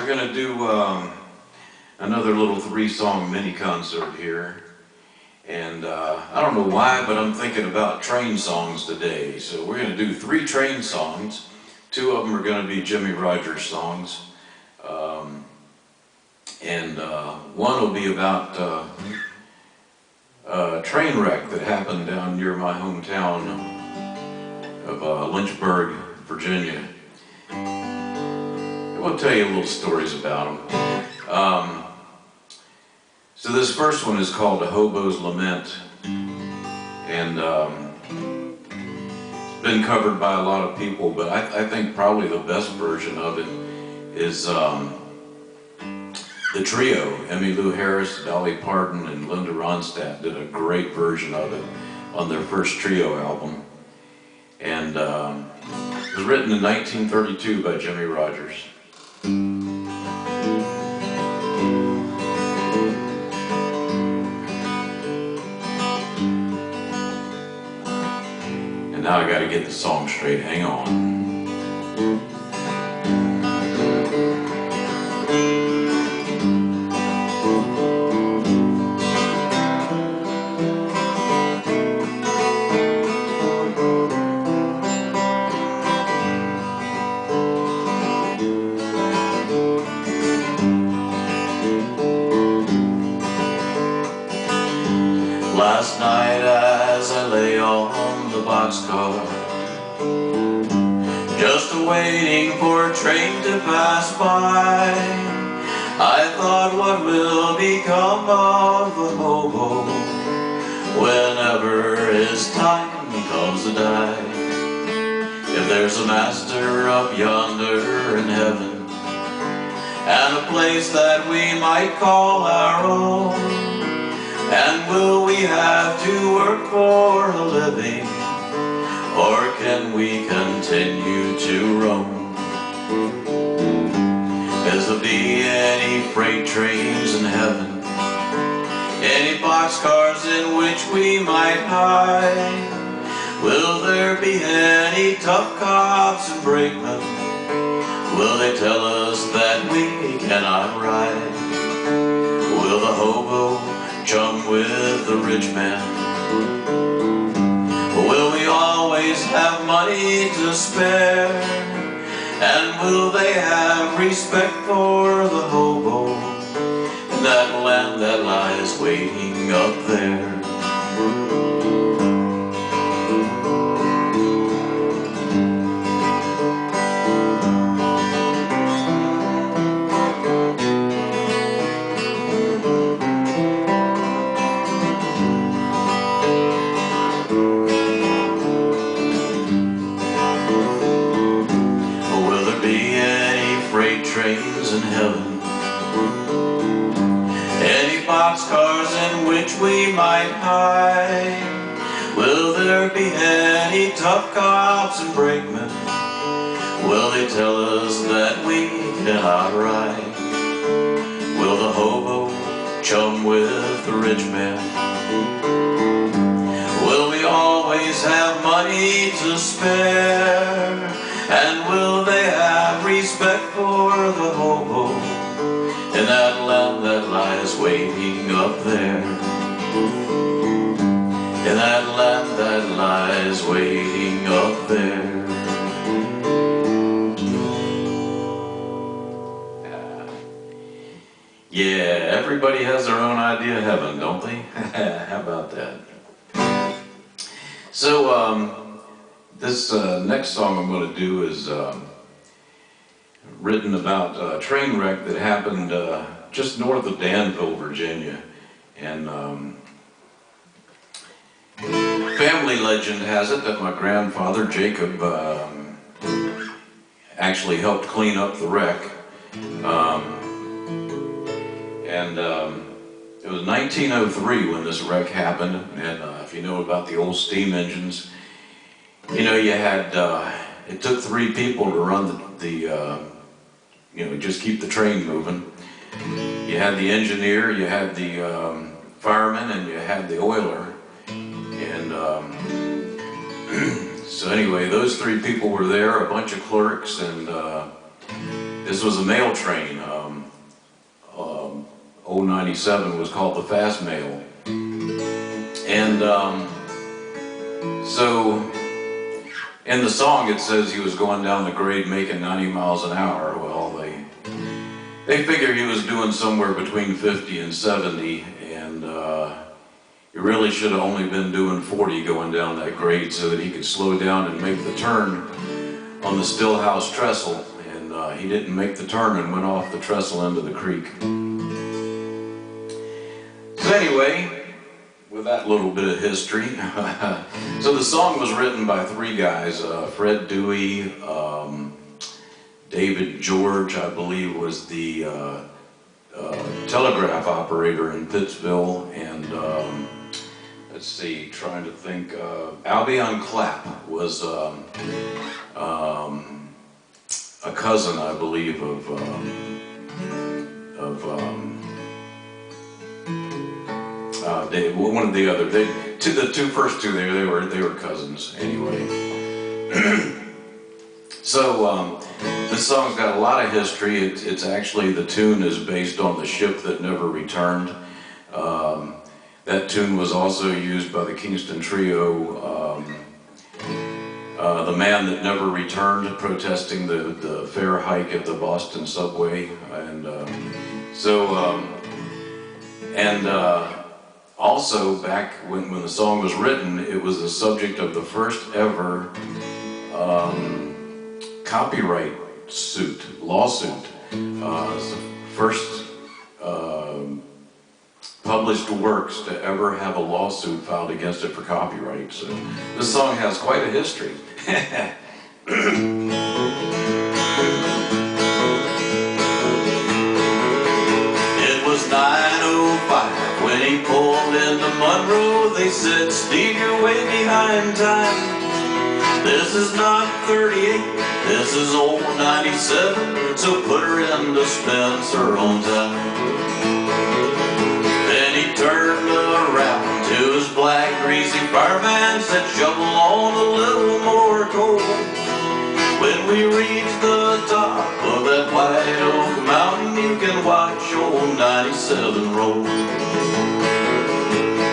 going to do another little 3-song mini concert here. And I don't know why, but I'm thinking about train songs today. So we're going to do 3 train songs. 2 of them are going to be Jimmie Rodgers songs. One will be about a train wreck that happened down near my hometown of Lynchburg, Virginia. We'll tell you little stories about them. So this first one is called A Hobo's Lament, and it's been covered by a lot of people, but I think probably the best version of it is the trio. Emmylou Harris, Dolly Parton, and Linda Ronstadt did a great version of it on their first trio album. And it was written in 1932 by Jimmie Rodgers. And now I gotta get the song straight, hang on. Last night as I lay on the boxcar, just waiting for a train to pass by, I thought, what will become of the hobo whenever his time comes to die? If there's a master up yonder in heaven, and a place that we might call our own, and will we have to work for a living, or can we continue to roam? Is there be any freight trains in heaven? Any boxcars in which we might hide? Will there be any tough cops and brakemen? Will they tell us that we cannot ride? Will the hobo chum with the rich man? Will we always have money to spare? And will they have respect for the hobo in that land that lies waiting up there? Trains in heaven, any boxcars in which we might hide? Will there be any tough cops and brakemen? Will they tell us that we cannot ride? Will the hobo chum with the rich man? Will we always have money to spare? And will they have respect for the hobo in that land that lies waiting up there? In that land that lies waiting up there. Yeah, everybody has their own idea of heaven, don't they? How about that? So, this next song I'm going to do is written about a train wreck that happened just north of Danville, Virginia. And family legend has it that my grandfather, Jacob, actually helped clean up the wreck. It was 1903 when this wreck happened. And if you know about the old steam engines, you know, you had, it took 3 people to run you know, just keep the train moving. You had the engineer, you had the fireman, and you had the oiler. And so anyway, those 3 people were there, a bunch of clerks, and this was a mail train. 097 was called the Fast Mail. And so in the song it says he was going down the grade making 90 miles an hour. Well, they figure he was doing somewhere between 50 and 70, and he really should have only been doing 40 going down that grade so that he could slow down and make the turn on the Stillhouse Trestle. And he didn't make the turn and went off the trestle into the creek. So anyway, with that little bit of history, so the song was written by three guys, Fred Dewey, David George, I believe, was the telegraph operator in Pittsville, and let's see, trying to think, Albion Clapp was a cousin, I believe, of one of the other. The first two they were cousins anyway. So this song's got a lot of history. It's actually, the tune is based on The Ship That Never Returned. That tune was also used by the Kingston Trio, The Man That Never Returned, protesting the fare hike at the Boston subway. And also, back when the song was written, it was the subject of the first ever copyright lawsuit. It's the first published works to ever have a lawsuit filed against it for copyright. So this song has quite a history. It was 9:05 when he pulled into Monroe. They said, "Steve, you're way behind time. This is not 38, this is old 97, so put her into Spencer on time." Then he turned around to his black greasy fireman, said, "Shovel on a little more coal. When we reach the top of that White Oak Mountain, you can watch old 97 roll."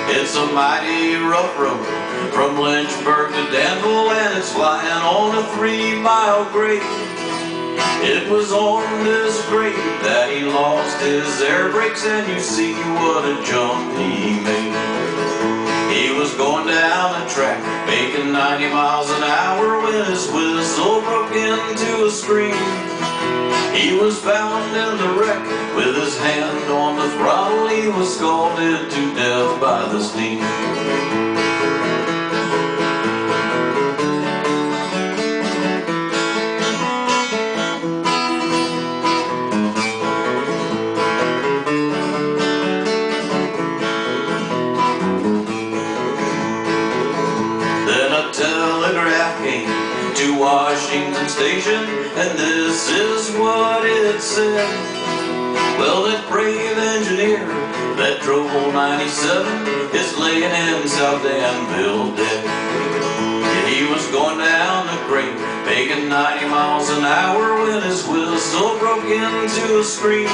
It's a mighty rough road from Lynchburg to Danville, and it's lying on a 3-mile grade. It was on this grade that he lost his air brakes, and you see what a jump he made. He was going down the track, making 90 miles an hour, when his whistle broke into a scream. He was found in the wreck with his hand on the throttle. He was scalded to death by the steam. Then a telegraph came to Washington Station, and this is what it said. Well, that brave engineer that drove old 97 is laying in South Danville dead. He was going down the grade, making 90 miles an hour, when his whistle broke into a scream.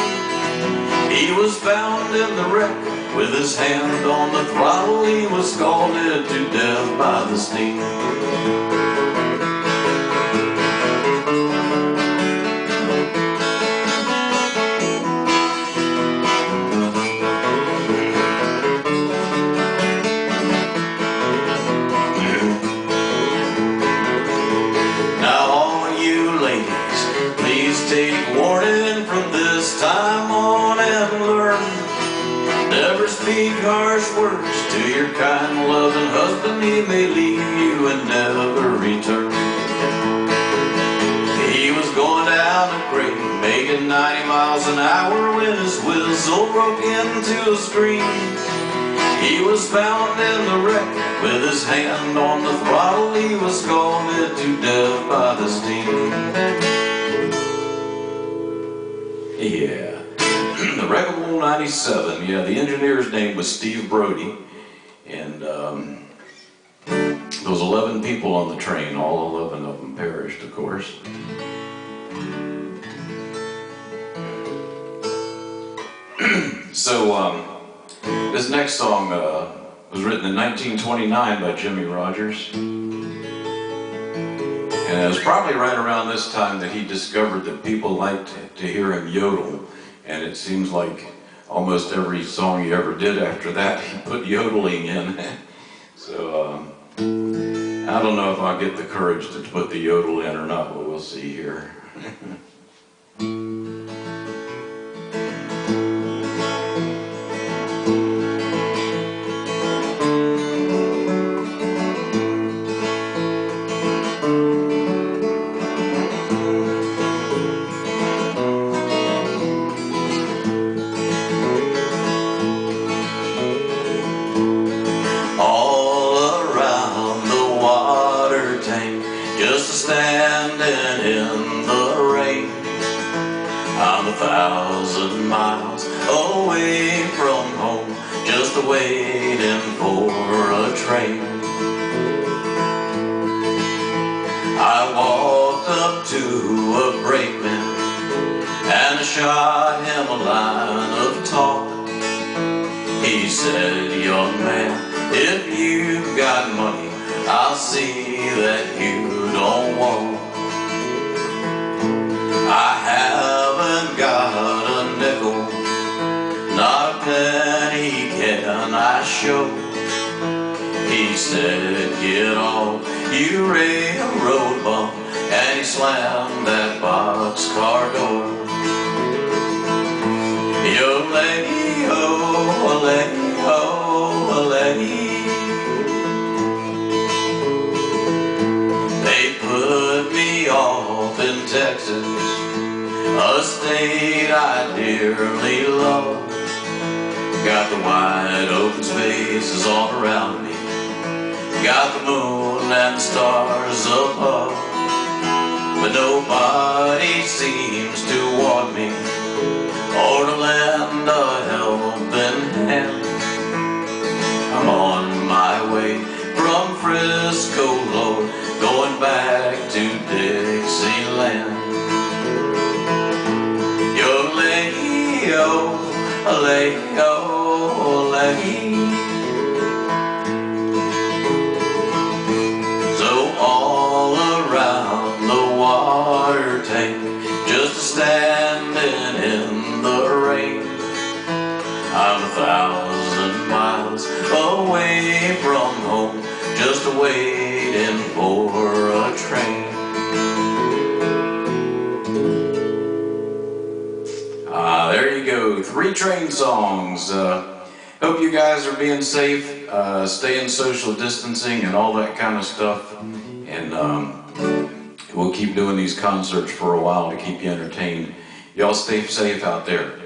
He was found in the wreck with his hand on the throttle. He was scalded to death by the steam. Take warning from this time on and learn. Never speak harsh words to your kind, loving husband. He may leave you and never return. He was going down the grade, making 90 miles an hour, when his whistle broke into a scream. He was found in the wreck with his hand on the throttle. He was scalded to death by the steam. Yeah, the wreck of old 97. Yeah, the engineer's name was Steve Brody, and there was 11 people on the train. All 11 of them perished, of course. So, this next song was written in 1929 by Jimmie Rodgers. And it was probably right around this time that he discovered that people liked to hear him yodel. And it seems like almost every song he ever did after that, he put yodeling in. So, I don't know if I'll get the courage to put the yodel in or not, but we'll see here. Just standing in the rain, I'm 1,000 miles away from home, just waiting for a train. I walked up to a brakeman and I shot him a line of talk. He said, "Young man, if you've got money, I'll see that you don't walk. I haven't got a nickel, not a penny can I show." He said, "Get off, you railroad bum," and he slammed that boxcar door. Yo-lay-o-lay-o-lay. Off in Texas, a state I dearly love. Got the wide open spaces all around me, got the moon and the stars above, but nobody seems to want me or to lend a helping hand. I'm on my way from Frisco, Lord, going back to Dixieland. Yo-lay-o-lay-o-lay. So all around the water tank, just standing in the rain, I'm 1,000 miles away from home, just waiting for a train. There you go, 3 train songs. Hope you guys are being safe, staying social distancing and all that kind of stuff. And we'll keep doing these concerts for a while to keep you entertained. Y'all stay safe out there.